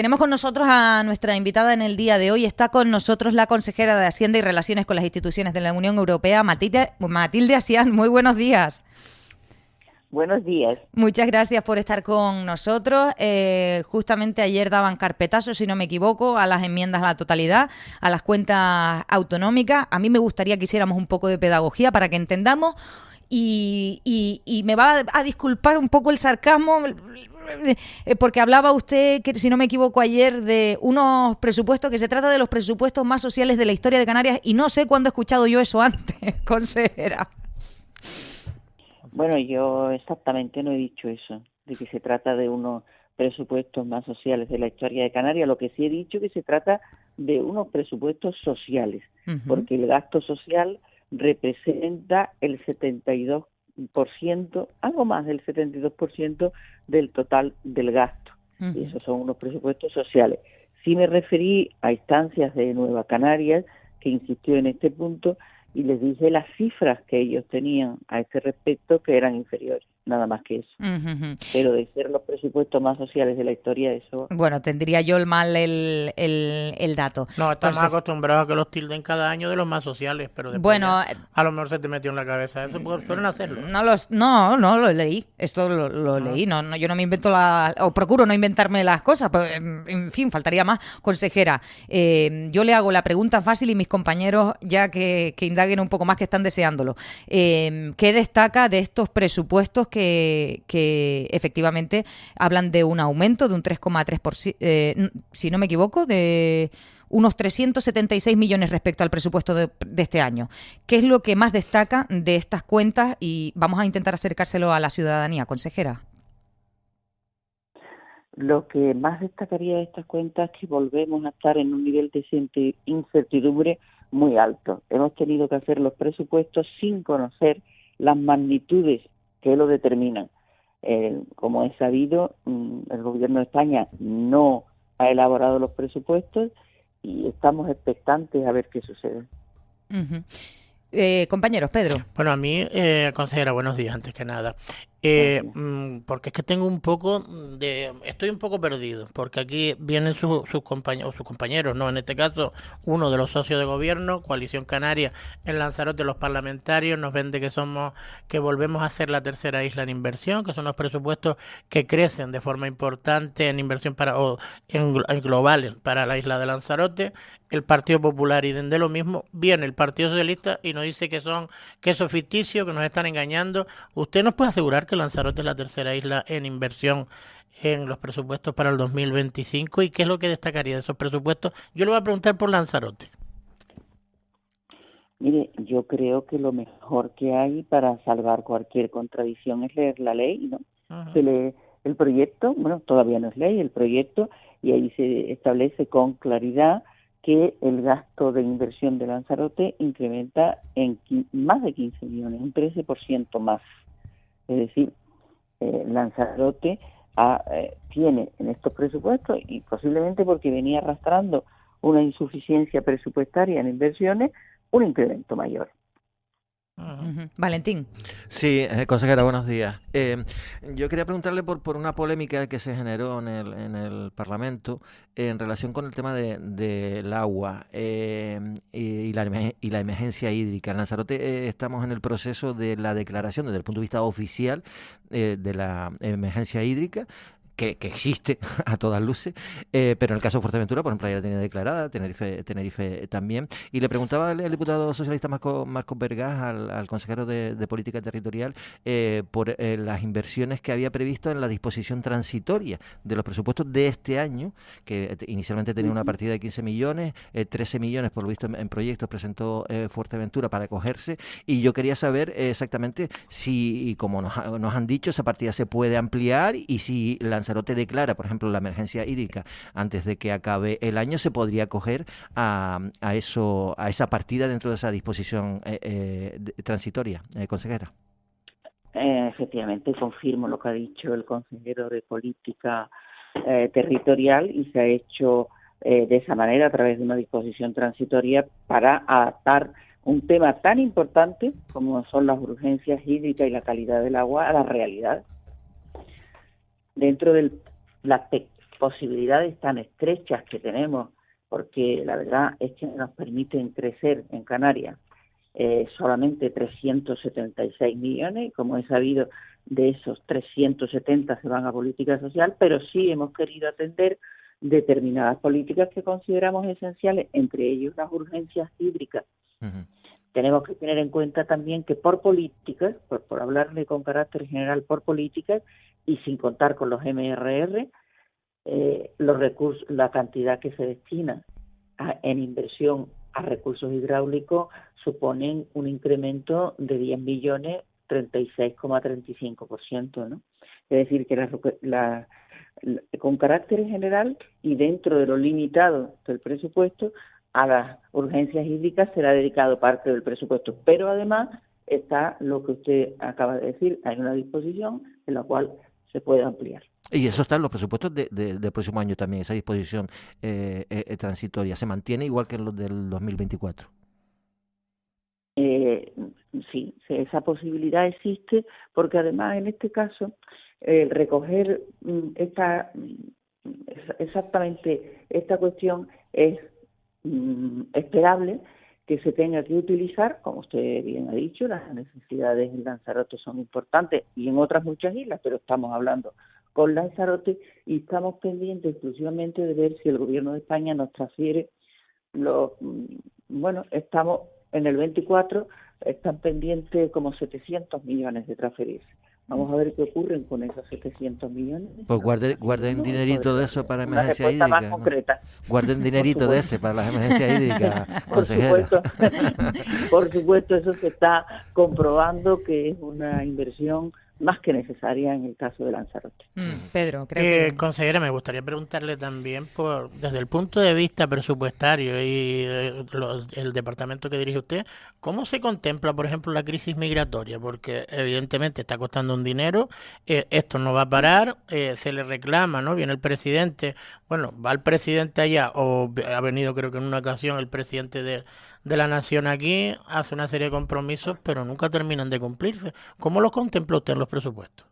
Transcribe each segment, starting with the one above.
Tenemos con nosotros a nuestra invitada en el día de hoy. Está con nosotros la consejera de Hacienda y Relaciones con las Instituciones de la Unión Europea, Matilde Asián. Muy buenos días. Buenos días. Muchas gracias por estar con nosotros. Justamente ayer daban carpetazo, si no me equivoco, a las enmiendas a la totalidad, a las cuentas autonómicas. A mí me gustaría que hiciéramos un poco de pedagogía para que entendamos. Y me va a disculpar un poco el sarcasmo, porque hablaba usted, que si no me equivoco, ayer de unos presupuestos, que se trata de los presupuestos más sociales de la historia de Canarias, y no sé cuándo he escuchado yo eso antes, consejera. Bueno, yo exactamente no he dicho eso, de que se trata de unos presupuestos más sociales de la historia de Canarias. Lo que sí he dicho es que se trata de unos presupuestos sociales, porque el gasto social representa el 72%, algo más del 72% del total del gasto. Y esos son unos presupuestos sociales. Sí me referí a instancias de Nueva Canarias, que insistió en este punto, y les dije las cifras que ellos tenían a este respecto, que eran inferiores, nada más que eso. Pero de ser los presupuestos más sociales de la historia, eso... Bueno, tendría yo el dato. No, estamos acostumbrados a que los tilden cada año de los más sociales, pero después a lo mejor se te metió en la cabeza eso, porque suelen hacerlo. No lo leí, esto lo leí, no, yo no me invento o procuro no inventarme las cosas, pero, en fin, faltaría más. Consejera, yo le hago la pregunta fácil y mis compañeros ya que indaguen un poco más, que están deseándolo. ¿Qué destaca de estos presupuestos que efectivamente hablan de un aumento de un 3,3%, si no me equivoco, de unos 376 millones respecto al presupuesto de este año? ¿Qué es lo que más destaca de estas cuentas? Y vamos a intentar acercárselo a la ciudadanía, consejera. Lo que más destacaría de estas cuentas es que volvemos a estar en un nivel de incertidumbre muy alto. Hemos tenido que hacer los presupuestos sin conocer las magnitudes que lo determinan. Como es sabido, el Gobierno de España no ha elaborado los presupuestos y estamos expectantes a ver qué sucede. Compañeros, Pedro. Bueno, a mí, consejera, buenos días, antes que nada. Porque es que estoy un poco perdido, porque aquí vienen sus compañeros, no, en este caso uno de los socios de gobierno, Coalición Canaria, en Lanzarote, los parlamentarios nos vende que volvemos a hacer la tercera isla en inversión, que son los presupuestos que crecen de forma importante en inversión en globales para la isla de Lanzarote. El Partido Popular y de lo mismo, viene el Partido Socialista y nos dice que eso es ficticio, que nos están engañando. ¿Usted nos puede asegurar que Lanzarote es la tercera isla en inversión en los presupuestos para el 2025? ¿Y qué es lo que destacaría de esos presupuestos? Yo le voy a preguntar por Lanzarote. Mire, yo creo que lo mejor que hay para salvar cualquier contradicción es leer la ley, ¿no? Se lee el proyecto, bueno, todavía no es ley, el proyecto, y ahí se establece con claridad que el gasto de inversión de Lanzarote incrementa en más de 15 millones, un 13% más. Es decir, Lanzarote tiene en estos presupuestos, y posiblemente porque venía arrastrando una insuficiencia presupuestaria en inversiones, un incremento mayor. Valentín. Sí, consejera, buenos días. Yo quería preguntarle por una polémica que se generó en el Parlamento en relación con el tema del agua y la emergencia hídrica. En Lanzarote estamos en el proceso de la declaración desde el punto de vista oficial de la emergencia hídrica, que existe a todas luces, pero en el caso de Fuerteventura, por ejemplo, ya la tenía declarada, Tenerife también. Y le preguntaba al diputado socialista Marcos Vergás, al consejero de Política Territorial, por las inversiones que había previsto en la disposición transitoria de los presupuestos de este año, que inicialmente tenía una partida de 15 millones, 13 millones por lo visto en proyectos presentó Fuerteventura para acogerse, y yo quería saber exactamente si, como nos han dicho, esa partida se puede ampliar, y si Lanzarote declara, por ejemplo, la emergencia hídrica antes de que acabe el año, se podría acoger a esa partida dentro de esa disposición transitoria, consejera. Efectivamente, confirmo lo que ha dicho el consejero de Política Territorial, y se ha hecho de esa manera, a través de una disposición transitoria, para adaptar un tema tan importante como son las urgencias hídricas y la calidad del agua a la realidad. Dentro de la posibilidades tan estrechas que tenemos, porque la verdad es que nos permiten crecer en Canarias solamente 376 millones, y como he sabido, de esos 370 se van a política social, pero sí hemos querido atender determinadas políticas que consideramos esenciales, entre ellos las urgencias hídricas. Uh-huh. Tenemos que tener en cuenta también que por políticas, por hablarle con carácter general por políticas, y sin contar con los MRR, los recursos, la cantidad que se destina en inversión a recursos hidráulicos suponen un incremento de 10 millones, 36,35%, ¿no? Es decir, que con carácter general y dentro de lo limitado del presupuesto, a las urgencias hídricas será dedicado parte del presupuesto, pero además está lo que usted acaba de decir, hay una disposición en la cual se puede ampliar. Y eso está en los presupuestos del próximo año también, esa disposición transitoria. ¿Se mantiene igual que en los del 2024? Sí, esa posibilidad existe, porque además en este caso recoger exactamente esta cuestión es esperable que se tenga que utilizar, como usted bien ha dicho, las necesidades en Lanzarote son importantes y en otras muchas islas, pero estamos hablando con Lanzarote y estamos pendientes exclusivamente de ver si el gobierno de España nos transfiere estamos en el 24, están pendientes como 700 millones de transferirse. Vamos a ver qué ocurren con esos 700 millones. Pues guarden dinerito de eso para emergencia hídrica. Más concreta. Guarden dinerito de ese para las emergencias hídricas, consejera. Por supuesto, eso se está comprobando que es una inversión más que necesaria en el caso de Lanzarote. Pedro, creo que... Consejera, me gustaría preguntarle también desde el punto de vista presupuestario y el departamento que dirige usted, ¿cómo se contempla, por ejemplo, la crisis migratoria? Porque evidentemente está costando un dinero, esto no va a parar, se le reclama, ¿no? Viene el presidente, va el presidente allá, o ha venido creo que en una ocasión el presidente de la nación aquí, hace una serie de compromisos, pero nunca terminan de cumplirse. ¿Cómo los contempla usted en los presupuestos?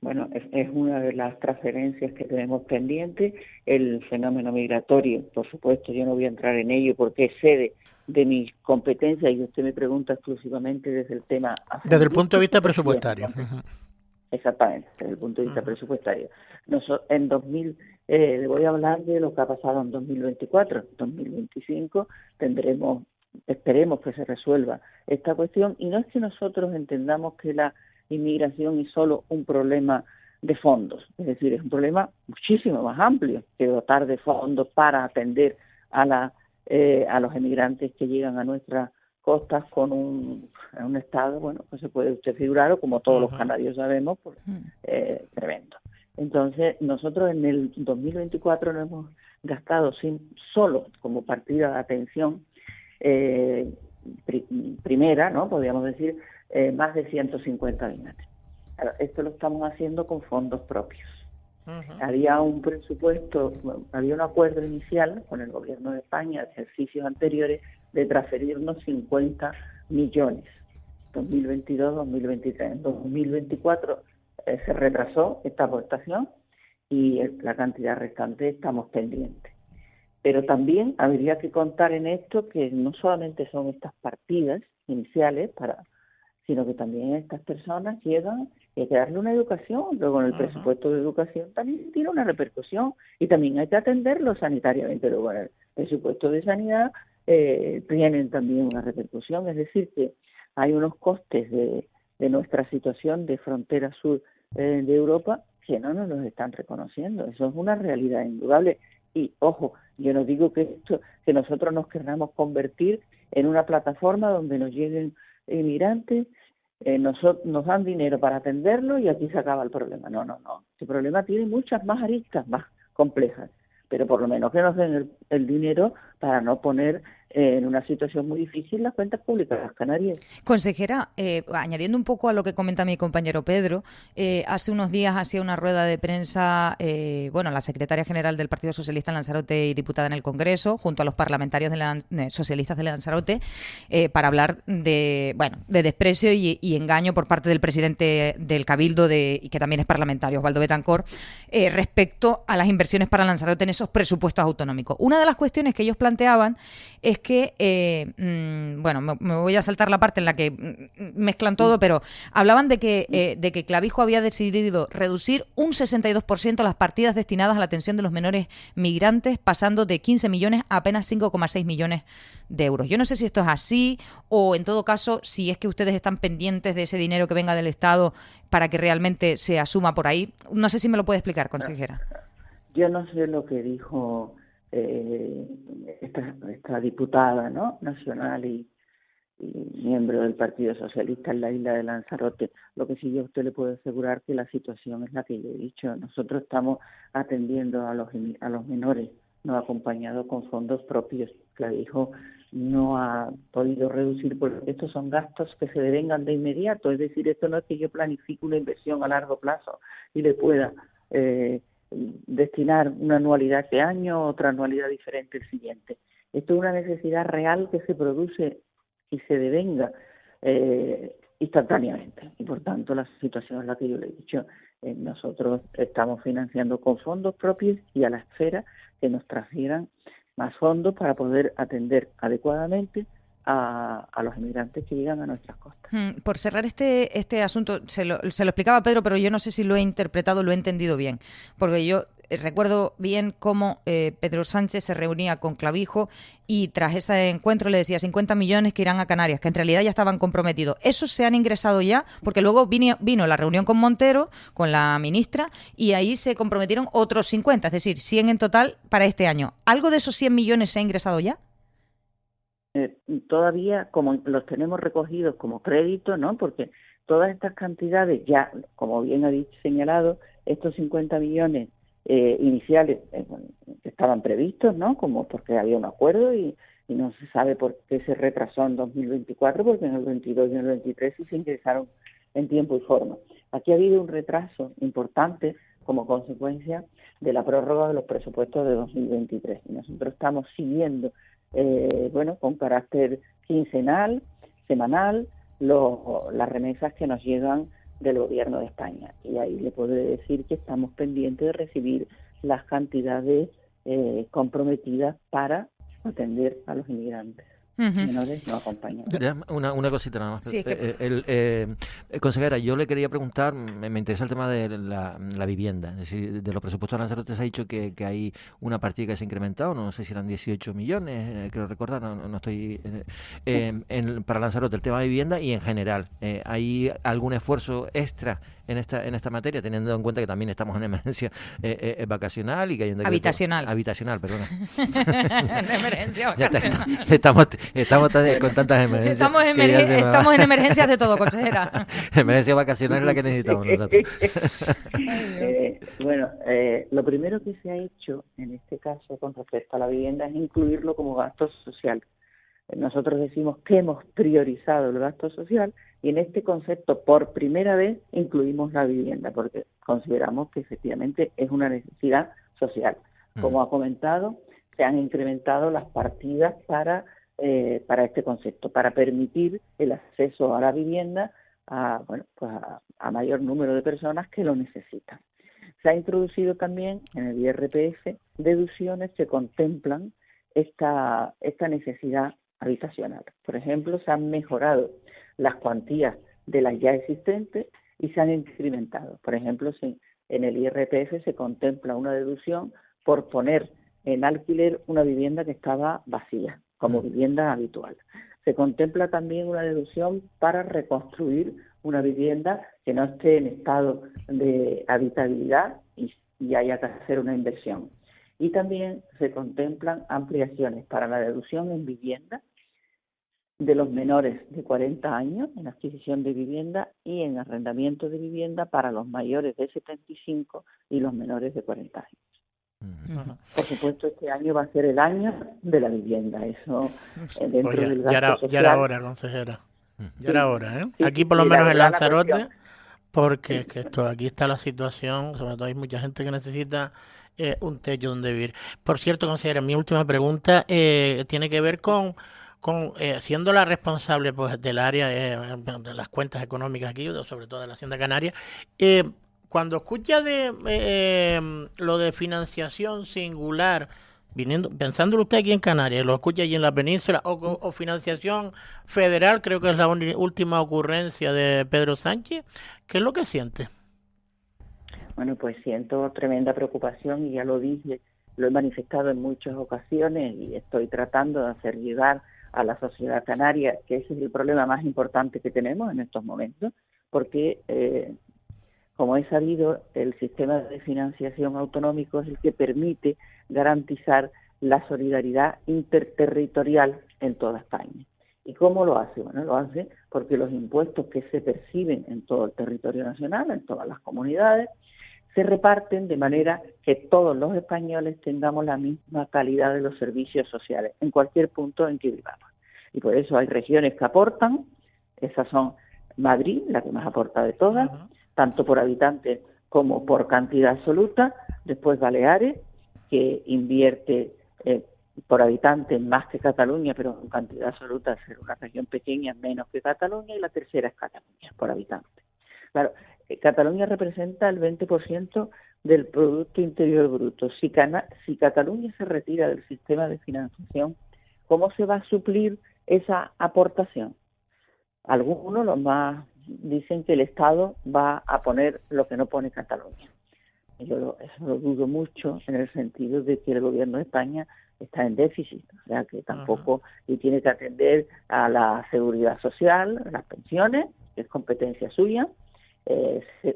Bueno, es una de las transferencias que tenemos pendiente, el fenómeno migratorio, por supuesto, yo no voy a entrar en ello porque es sede de mis competencias y usted me pregunta exclusivamente desde el tema... Desde el punto de vista presupuestario. Exactamente, desde el punto de vista presupuestario. Le voy a hablar de lo que ha pasado en 2024. En 2025 esperemos que se resuelva esta cuestión, y no es que nosotros entendamos que la inmigración es solo un problema de fondos, es decir, es un problema muchísimo más amplio que dotar de fondos para atender a los emigrantes que llegan a nuestras costas con un estado, pues se puede usted figurar, o como todos los canarios sabemos, tremendo. Entonces, nosotros en el 2024 no hemos gastado solo como partida de atención primera, ¿no? Podríamos decir, más de 150 millones. Claro, esto lo estamos haciendo con fondos propios. Había un presupuesto, había un acuerdo inicial con el gobierno de España de ejercicios anteriores de transferirnos 50 millones, 2022-2023. En 2024 se retrasó esta aportación y la cantidad restante estamos pendientes. Pero también habría que contar en esto que no solamente son estas partidas iniciales, sino que también estas personas llegan y hay que darle una educación. Luego en el presupuesto de educación también tiene una repercusión y también hay que atenderlo sanitariamente. Luego en el presupuesto de sanidad tienen también una repercusión. Es decir, que hay unos costes de nuestra situación de frontera sur de Europa que no nos los están reconociendo. Eso es una realidad indudable. Y, ojo, yo no digo que nosotros nos queramos convertir en una plataforma donde nos lleguen inmigrantes, nos dan dinero para atenderlo y aquí se acaba el problema. No. Este problema tiene muchas más aristas, más complejas. Pero por lo menos que nos den el dinero para no poner en una situación muy difícil las cuentas públicas de las Canarias. Consejera, añadiendo un poco a lo que comenta mi compañero Pedro, hace unos días hacía una rueda de prensa, la secretaria general del Partido Socialista en Lanzarote y diputada en el Congreso, junto a los parlamentarios socialistas de Lanzarote, para hablar de desprecio y engaño por parte del presidente del Cabildo, y que también es parlamentario, Osvaldo Betancourt, respecto a las inversiones para Lanzarote en esos presupuestos autonómicos. Una de las cuestiones que ellos planteaban es que, me voy a saltar la parte en la que mezclan todo, pero hablaban de que Clavijo había decidido reducir un 62% las partidas destinadas a la atención de los menores migrantes, pasando de 15 millones a apenas 5,6 millones de euros. Yo no sé si esto es así o, en todo caso, si es que ustedes están pendientes de ese dinero que venga del Estado para que realmente se asuma por ahí. No sé si me lo puede explicar, consejera. Yo no sé lo que dijo esta diputada, ¿no?, nacional y miembro del Partido Socialista en la isla de Lanzarote. Lo que sí yo a usted le puedo asegurar que la situación es la que yo he dicho. Nosotros estamos atendiendo a los menores no acompañados con fondos propios. Clavijo no ha podido reducir porque estos son gastos que se devengan de inmediato. Es decir, esto no es que yo planifique una inversión a largo plazo y le pueda destinar una anualidad este año, otra anualidad diferente el siguiente. Esto es una necesidad real que se produce y se devenga instantáneamente. Y por tanto la situación es la que yo le he dicho. Nosotros estamos financiando con fondos propios y a la espera que nos transfieran más fondos para poder atender adecuadamente a los inmigrantes que llegan a nuestras costas. Por cerrar este asunto, se lo explicaba Pedro, pero yo no sé si lo he interpretado, lo he entendido bien, porque yo recuerdo bien cómo Pedro Sánchez se reunía con Clavijo y tras ese encuentro le decía 50 millones que irán a Canarias, que en realidad ya estaban comprometidos. ¿Esos se han ingresado ya? Porque luego vino la reunión con Montero, con la ministra, y ahí se comprometieron otros 50, es decir, 100 en total para este año. ¿Algo de esos 100 millones se ha ingresado ya? Todavía, como los tenemos recogidos como crédito, ¿no?, porque todas estas cantidades ya, como bien ha señalado, estos 50 millones iniciales estaban previstos, ¿no?, como porque había un acuerdo y no se sabe por qué se retrasó en 2024, porque en el 22 y en el 23 sí se ingresaron en tiempo y forma. Aquí ha habido un retraso importante como consecuencia de la prórroga de los presupuestos de 2023 y nosotros estamos siguiendo con carácter quincenal, semanal, las remesas que nos llegan del Gobierno de España. Y ahí le puedo decir que estamos pendientes de recibir las cantidades comprometidas para atender a los inmigrantes. Menores no acompañados. Una cosita nada más. Sí, Consejera, yo le quería preguntar, me interesa el tema de la vivienda. Es decir, de los presupuestos de Lanzarote se ha dicho que hay una partida que se ha incrementado, no sé si eran 18 millones, creo recordar, no estoy... para Lanzarote, el tema de vivienda y en general, ¿hay algún esfuerzo extra en esta materia, teniendo en cuenta que también estamos en emergencia vacacional y que hay un habitacional, perdona. En emergencia vacacional. Estamos con tantas emergencias. Estamos en emergencias de todo, consejera. Emergencia vacacional es la que necesitamos nosotros. Lo primero que se ha hecho en este caso con respecto a la vivienda es incluirlo como gasto social. Nosotros decimos que hemos priorizado el gasto social y en este concepto por primera vez incluimos la vivienda porque consideramos que efectivamente es una necesidad social. Como ha comentado, se han incrementado las partidas para este concepto, para permitir el acceso a la vivienda a mayor número de personas que lo necesitan. Se ha introducido también en el IRPF deducciones que contemplan esta necesidad habitacional. Por ejemplo, se han mejorado las cuantías de las ya existentes y se han incrementado. Por ejemplo, en el IRPF se contempla una deducción por poner en alquiler una vivienda que estaba vacía, como vivienda habitual. Se contempla también una deducción para reconstruir una vivienda que no esté en estado de habitabilidad y haya que hacer una inversión. Y también se contemplan ampliaciones para la deducción en vivienda de los menores de 40 años en adquisición de vivienda y en arrendamiento de vivienda para los mayores de 75 y los menores de 40 años. Por supuesto, este año va a ser el año de la vivienda. Eso dentro Oye, del gasto social. ya era hora, consejera. Ya era hora, ¿eh? Sí, Aquí sí, por lo sí, menos en la Lanzarote, cuestión. porque es que aquí está la situación, sobre todo hay mucha gente que necesita un techo donde vivir. Por cierto, consejera, mi última pregunta tiene que ver con siendo la responsable pues del área de las cuentas económicas aquí, sobre todo de la Hacienda Canaria, eh, cuando escucha de lo de financiación singular, pensándolo usted aquí en Canarias, lo escucha allí en la península, o financiación federal, creo que es la última ocurrencia de Pedro Sánchez, ¿qué es lo que siente? Bueno, pues siento tremenda preocupación y ya lo dije, lo he manifestado en muchas ocasiones y estoy tratando de hacer llegar a la sociedad canaria que ese es el problema más importante que tenemos en estos momentos, porque como he sabido, el sistema de financiación autonómico es el que permite garantizar la solidaridad interterritorial en toda España. ¿Y cómo lo hace? Bueno, lo hace porque los impuestos que se perciben en todo el territorio nacional, en todas las comunidades, se reparten de manera que todos los españoles tengamos la misma calidad de los servicios sociales en cualquier punto en que vivamos. Y por eso hay regiones que aportan, esas son Madrid, la que más aporta de todas, tanto por habitantes como por cantidad absoluta, después Baleares, que invierte por habitante más que Cataluña, pero en cantidad absoluta ser una región pequeña menos que Cataluña, y la tercera es Cataluña, por habitante. Claro, Cataluña representa el 20% del Producto Interior Bruto. Si Cataluña se retira del sistema de financiación, ¿cómo se va a suplir esa aportación? Algunos, los más, dicen que el Estado va a poner lo que no pone Cataluña. Yo eso lo dudo mucho, en el sentido de que el gobierno de España está en déficit, o sea que tampoco y tiene que atender a la seguridad social, las pensiones, que es competencia suya,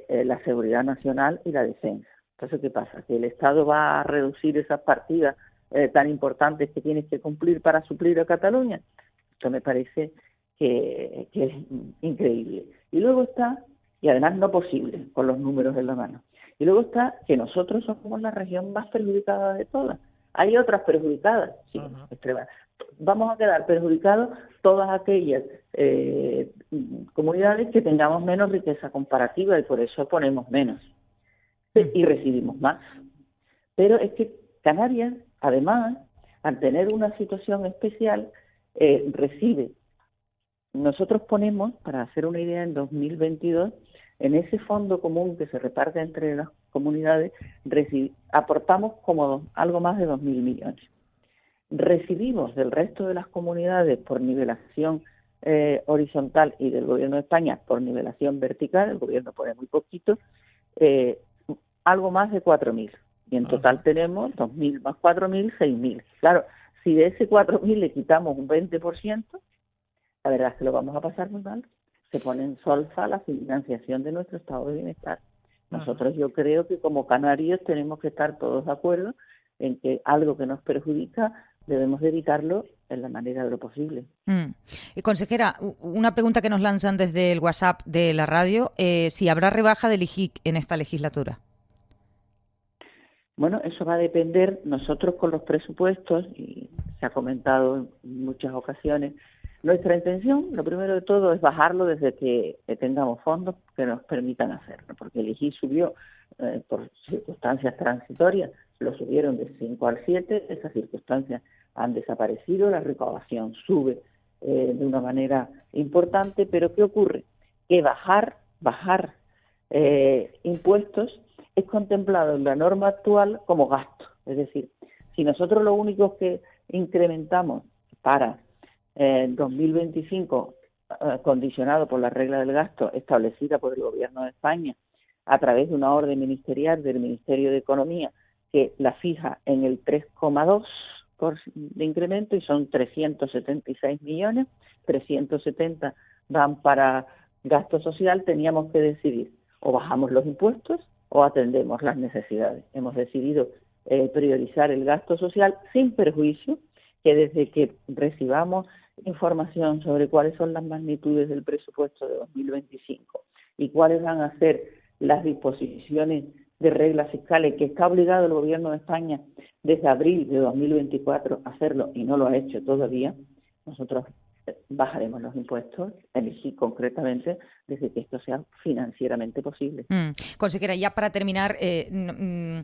la seguridad nacional y la defensa. Entonces, ¿qué pasa? ¿Que el Estado va a reducir esas partidas tan importantes que tiene que cumplir para suplir a Cataluña? Esto me parece que es increíble. Y luego está, y además no posible, con los números en la mano, y luego está que nosotros somos la región más perjudicada de todas. Hay otras perjudicadas, sí, extremas. Vamos a quedar perjudicados todas aquellas comunidades que tengamos menos riqueza comparativa y por eso ponemos menos y recibimos más. Pero es que Canarias, además, al tener una situación especial, recibe. Nosotros ponemos, para hacer una idea, en 2022, en ese fondo común que se reparte entre las comunidades, aportamos como algo más de 2.000 millones. Recibimos del resto de las comunidades por nivelación horizontal y del Gobierno de España por nivelación vertical, el Gobierno pone muy poquito, algo más de 4.000. Y en total tenemos 2.000 más 4.000, 6.000. Claro, si de ese 4.000 le quitamos un 20%, la verdad es que lo vamos a pasar muy mal. Se pone en solfa la financiación de nuestro estado de bienestar. Nosotros yo creo que como canarios tenemos que estar todos de acuerdo en que algo que nos perjudica debemos de evitarlo en la manera de lo posible. Consejera, una pregunta que nos lanzan desde el WhatsApp de la radio, si habrá rebaja del IGIC en esta legislatura. Bueno, eso va a depender. Nosotros con los presupuestos, y se ha comentado en muchas ocasiones, nuestra intención, lo primero de todo, es bajarlo desde que tengamos fondos que nos permitan hacerlo, porque el IGI subió por circunstancias transitorias, lo subieron de 5 al 7, esas circunstancias han desaparecido, la recaudación sube de una manera importante, pero ¿qué ocurre? Que bajar impuestos es contemplado en la norma actual como gasto, es decir, si nosotros lo único que incrementamos para 2025, condicionado por la regla del gasto establecida por el Gobierno de España a través de una orden ministerial del Ministerio de Economía que la fija en el 3,2% de incremento y son 376 millones, 370 van para gasto social, teníamos que decidir o bajamos los impuestos o atendemos las necesidades. Hemos decidido priorizar el gasto social sin perjuicio que desde que recibamos información sobre cuáles son las magnitudes del presupuesto de 2025 y cuáles van a ser las disposiciones de reglas fiscales, que está obligado el gobierno de España desde abril de 2024 a hacerlo y no lo ha hecho todavía, nosotros bajaremos los impuestos, sí, concretamente, desde que esto sea financieramente posible. Consejera, ya para terminar, esto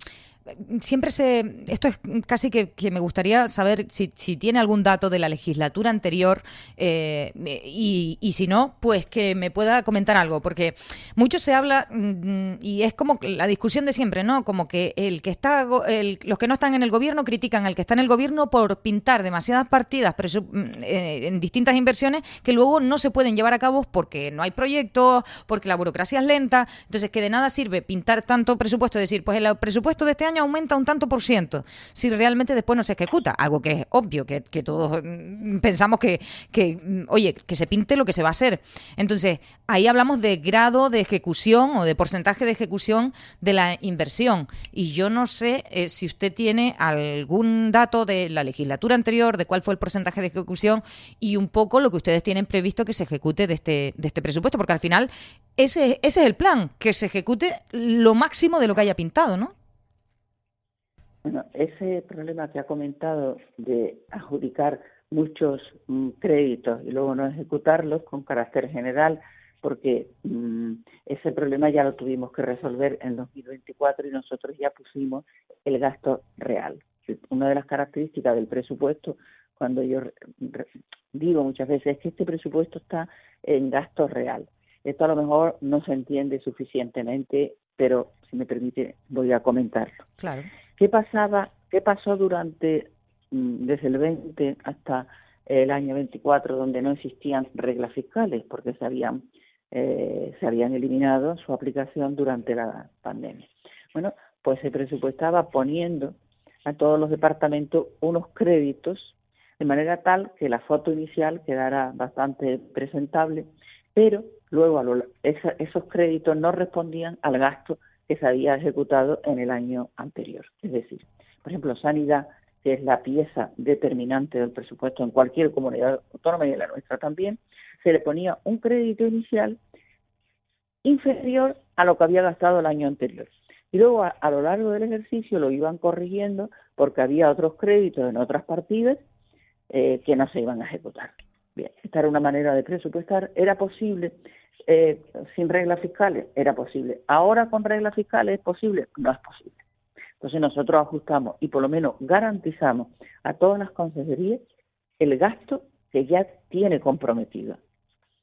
es casi que me gustaría saber si tiene algún dato de la legislatura anterior y si no, pues que me pueda comentar algo, porque mucho se habla y es como la discusión de siempre, ¿no? Como que los que no están en el gobierno critican al que está en el gobierno por pintar demasiadas partidas en distintas inversiones que luego no se pueden llevar a cabo porque no hay proyectos, porque la burocracia es lenta. Entonces, que de nada sirve pintar tanto presupuesto, decir, pues el presupuesto de este año aumenta un tanto por ciento, si realmente después no se ejecuta, algo que es obvio, que todos pensamos que se pinte lo que se va a hacer. Entonces, ahí hablamos de grado de ejecución o de porcentaje de ejecución de la inversión. Y yo no sé si usted tiene algún dato de la legislatura anterior, de cuál fue el porcentaje de ejecución y un poco lo que ustedes tienen previsto que se ejecute de este presupuesto, porque al final ese es el plan, que se ejecute lo máximo de lo que haya pintado, ¿no? Bueno, ese problema que ha comentado de adjudicar muchos créditos y luego no ejecutarlos con carácter general, porque ese problema ya lo tuvimos que resolver en 2024 y nosotros ya pusimos el gasto real. Una de las características del presupuesto, cuando yo digo muchas veces, es que este presupuesto está en gasto real. Esto a lo mejor no se entiende suficientemente, pero si me permite voy a comentarlo. Claro. ¿Qué pasó desde el 20 hasta el año 24, donde no existían reglas fiscales, porque se habían eliminado su aplicación durante la pandemia? Bueno, pues se presupuestaba poniendo a todos los departamentos unos créditos, de manera tal que la foto inicial quedara bastante presentable, pero luego esos créditos no respondían al gasto que se había ejecutado en el año anterior. Es decir, por ejemplo, sanidad, que es la pieza determinante del presupuesto en cualquier comunidad autónoma y en la nuestra también, se le ponía un crédito inicial inferior a lo que había gastado el año anterior. Y luego a lo largo del ejercicio lo iban corrigiendo porque había otros créditos en otras partidas que no se iban a ejecutar. Bien, esta era una manera de presupuestar. ¿Era posible sin reglas fiscales? Era posible. ¿Ahora con reglas fiscales es posible? No es posible. Entonces nosotros ajustamos y por lo menos garantizamos a todas las consejerías el gasto que ya tiene comprometido.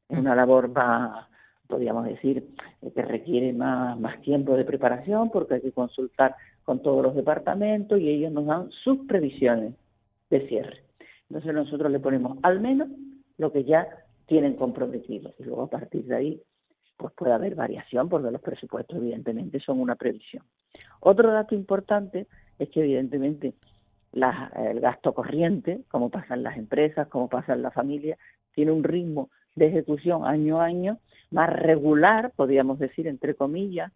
Es una labor más, podríamos decir, que requiere más tiempo de preparación porque hay que consultar con todos los departamentos y ellos nos dan sus previsiones de cierre. Entonces nosotros le ponemos al menos lo que ya tienen comprometido y luego a partir de ahí pues puede haber variación porque los presupuestos evidentemente son una previsión. Otro dato importante es que evidentemente el gasto corriente, como pasa en las empresas, como pasa en la familia, tiene un ritmo de ejecución año a año más regular, podríamos decir entre comillas,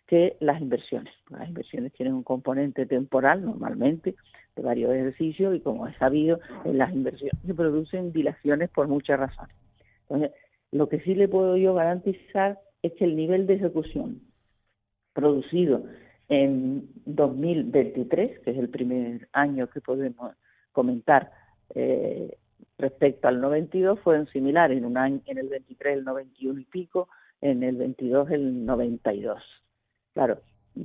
que las inversiones. Las inversiones tienen un componente temporal normalmente de varios ejercicios y como es sabido, en las inversiones se producen dilaciones por muchas razones. Entonces, lo que sí le puedo yo garantizar es que el nivel de ejecución producido en 2023, que es el primer año que podemos comentar respecto al 92, fueron similares. En un año, en el 23 el 91 y pico, en el 22 el 92. Claro,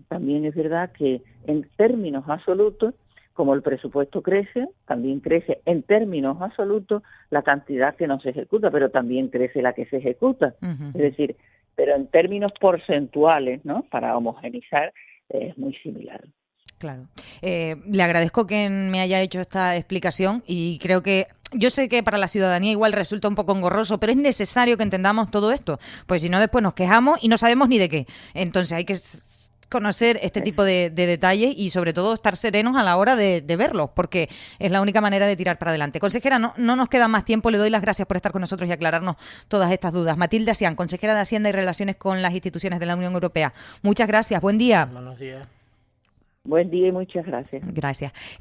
también es verdad que en términos absolutos, como el presupuesto crece, también crece en términos absolutos la cantidad que no se ejecuta, pero también crece la que se ejecuta. Uh-huh. Es decir, pero en términos porcentuales, ¿no? Para homogeneizar, es muy similar. Claro. Le agradezco que me haya hecho esta explicación y creo que yo sé que para la ciudadanía igual resulta un poco engorroso, pero es necesario que entendamos todo esto, pues si no después nos quejamos y no sabemos ni de qué. Entonces hay que conocer este tipo de detalles y sobre todo estar serenos a la hora de verlos, porque es la única manera de tirar para adelante. Consejera, no nos queda más tiempo, le doy las gracias por estar con nosotros y aclararnos todas estas dudas. Matilde Asián, consejera de Hacienda y Relaciones con las Instituciones de la Unión Europea. Muchas gracias, buen día. Buenos días. Buen día y muchas gracias. Gracias.